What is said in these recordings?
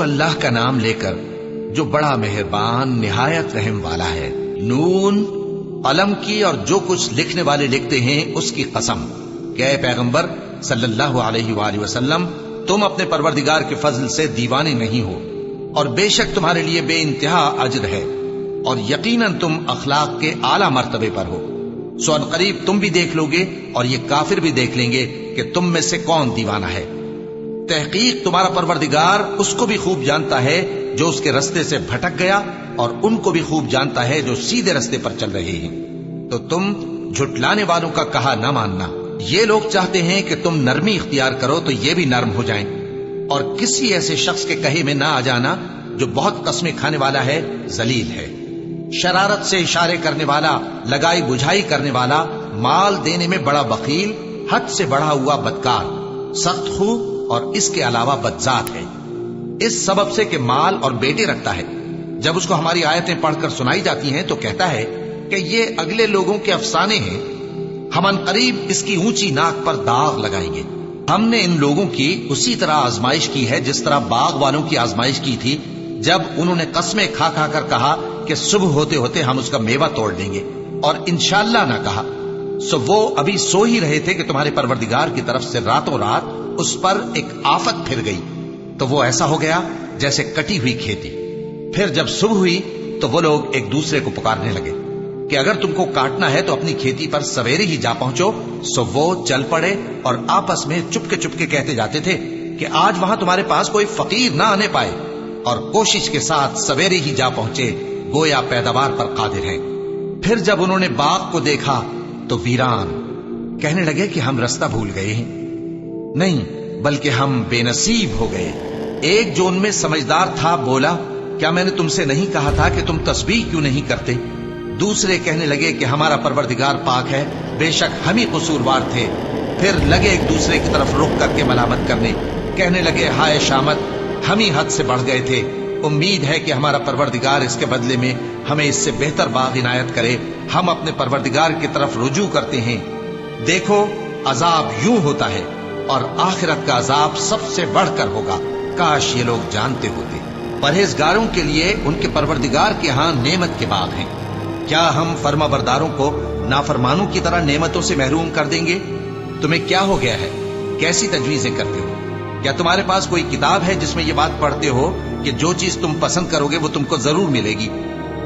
اللہ کا نام لے کر جو بڑا مہربان نہایت رحم والا ہے۔ نون، قلم کی اور جو کچھ لکھنے والے لکھتے ہیں اس کی قسم کہ اے پیغمبر صلی اللہ علیہ وآلہ وسلم، تم اپنے پروردگار کے فضل سے دیوانے نہیں ہو، اور بے شک تمہارے لیے بے انتہا اجر ہے، اور یقیناً تم اخلاق کے اعلی مرتبے پر ہو۔ سو ان قریب تم بھی دیکھ لو گے اور یہ کافر بھی دیکھ لیں گے کہ تم میں سے کون دیوانہ ہے۔ تحقیق تمہارا پروردگار اس کو بھی خوب جانتا ہے جو اس کے رستے سے بھٹک گیا، اور ان کو بھی خوب جانتا ہے جو سیدھے رستے پر چل رہے ہیں۔ تو تم جھٹلانے والوں کا کہا نہ ماننا۔ یہ لوگ چاہتے ہیں کہ تم نرمی اختیار کرو تو یہ بھی نرم ہو جائیں، اور کسی ایسے شخص کے کہے میں نہ آ جانا جو بہت قسمیں کھانے والا ہے، ذلیل ہے، شرارت سے اشارے کرنے والا، لگائی بجھائی کرنے والا، مال دینے میں بڑا بخیل، حد سے بڑھا ہوا بدکار، سخت خو اور اس کے علاوہ بدذات ہے، اس سبب سے کہ مال اور بیٹے رکھتا ہے۔ جب اس کو ہماری آیتیں پڑھ کر سنائی جاتی ہیں تو کہتا ہے کہ یہ اگلے لوگوں کے افسانے ہیں، ہم ان قریب اس کی اونچی ناک پر داغ لگائیں گے۔ ہم نے ان لوگوں کی اسی طرح آزمائش کی ہے جس طرح باغ والوں کی آزمائش کی تھی، جب انہوں نے قسمیں کھا کھا کر کہا کہ صبح ہوتے ہوتے ہم اس کا میوہ توڑ دیں گے، اور انشاءاللہ نہ کہا۔ سو وہ ابھی سو ہی رہے تھے کہ تمہارے پروردگار کی طرف سے راتوں رات اس پر ایک آفت پھر گئی، تو وہ ایسا ہو گیا جیسے کٹی ہوئی کھیتی۔ پھر جب صبح ہوئی تو وہ لوگ ایک دوسرے کو پکارنے لگے کہ اگر تم کو کاٹنا ہے تو اپنی کھیتی پر سویرے ہی جا پہنچو۔ سو وہ چل پڑے اور آپس میں چپکے کہتے جاتے تھے کہ آج وہاں تمہارے پاس کوئی فقیر نہ آنے پائے، اور کوشش کے ساتھ سویرے ہی جا پہنچے، گویا پیداوار پر قادر ہیں۔ پھر جب انہوں نے باغ کو دیکھا تو ویران، کہنے لگے کہ ہم رستہ بھول گئے ہیں، نہیں بلکہ ہم بے نصیب ہو گئے۔ ایک جو ان میں سمجھدار تھا بولا، کیا میں نے تم سے نہیں کہا تھا کہ تم تسبیح کیوں نہیں کرتے؟ دوسرے کہنے لگے کہ ہمارا پروردگار پاک ہے، بے شک ہم ہی قصوروار تھے۔ پھر لگے ایک دوسرے کی طرف رخ کر کے ملامت کرنے، کہنے لگے ہائے شامت، ہم ہی حد سے بڑھ گئے تھے، امید ہے کہ ہمارا پروردگار اس کے بدلے میں ہمیں اس سے بہتر باغ عنایت کرے۔ ہم اپنے پروردگار کی طرف رجوع کرتے ہیں، دیکھو عذاب یوں ہوتا ہے، اور آخرت کا عذاب سب سے بڑھ کر ہوگا، کاش یہ لوگ جانتے ہوتے۔ پرہیزگاروں کے لیے ان کے پروردگار کے ہاں نعمت کے باغ ہیں۔ کیا ہم فرما برداروں کو نافرمانوں کی طرح نعمتوں سے محروم کر دیں گے؟ تمہیں کیا ہو گیا ہے؟ کیسی تجویزیں کرتے ہو؟ کیا تمہارے پاس کوئی کتاب ہے جس میں یہ بات پڑھتے ہو کہ جو چیز تم پسند کرو گے وہ تم کو ضرور ملے گی؟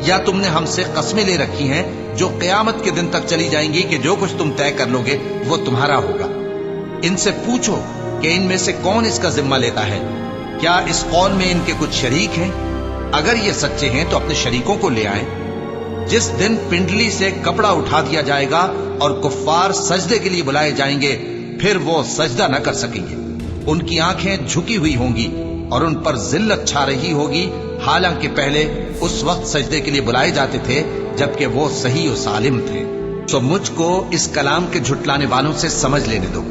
یا تم نے ہم سے قسمیں لے رکھی ہیں جو قیامت کے دن تک چلی جائیں گی کہ جو کچھ تم طے کر لو گے وہ تمہارا ہوگا؟ ان سے پوچھو کہ ان میں سے کون اس کا ذمہ لیتا ہے؟ کیا اس قول میں ان کے کچھ شریک ہیں؟ اگر یہ سچے ہیں تو اپنے شریکوں کو لے آئیں۔ جس دن پنڈلی سے کپڑا اٹھا دیا جائے گا اور کفار سجدے کے لیے بلائے جائیں گے، پھر وہ سجدہ نہ کر سکیں گے، ان کی آنکھیں جھکی ہوئی ہوں گی اور ان پر ذلت چھا رہی ہوگی، حالانکہ پہلے اس وقت سجدے کے لیے بلائے جاتے تھے جبکہ وہ صحیح و سالم تھے۔ تو مجھ کو اس کلام کے جھٹلانے والوں سے سمجھ لینے دو،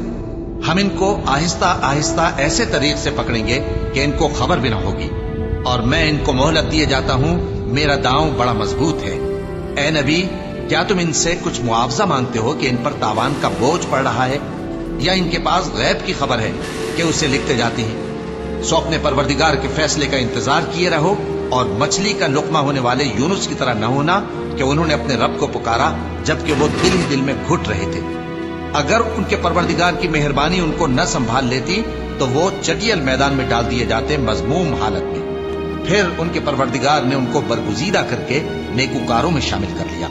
ہم ان کو آہستہ آہستہ ایسے طریق سے پکڑیں گے کہ ان کو خبر بھی نہ ہوگی، اور میں ان کو مہلت دیے جاتا ہوں، میرا داؤں بڑا مضبوط ہے۔ اے نبی، کیا تم ان سے کچھ معاوضہ مانگتے ہو کہ ان پر تاوان کا بوجھ پڑ رہا ہے، یا ان کے پاس غیب کی خبر ہے کہ اسے لکھتے جاتے ہیں؟ سو اپنے پروردگار کے فیصلے کا انتظار کیے رہو، اور مچھلی کا لقمہ ہونے والے یونس کی طرح نہ ہونا کہ انہوں نے اپنے رب کو پکارا جبکہ وہ دل ہی دل میں گھٹ رہے تھے۔ اگر ان کے پروردگار کی مہربانی ان کو نہ سنبھال لیتی تو وہ چٹیل میدان میں ڈال دیے جاتے مذموم حالت میں۔ پھر ان کے پروردگار نے ان کو برگزیدہ کر کے نیکوکاروں میں شامل کر لیا۔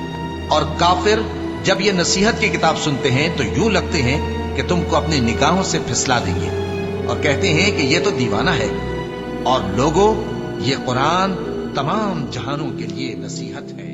اور کافر جب یہ نصیحت کی کتاب سنتے ہیں تو یوں لگتے ہیں کہ تم کو اپنی نگاہوں سے پھسلا دیں گے، اور کہتے ہیں کہ یہ تو دیوانہ ہے۔ اور لوگوں، یہ قرآن تمام جہانوں کے لیے نصیحت ہے۔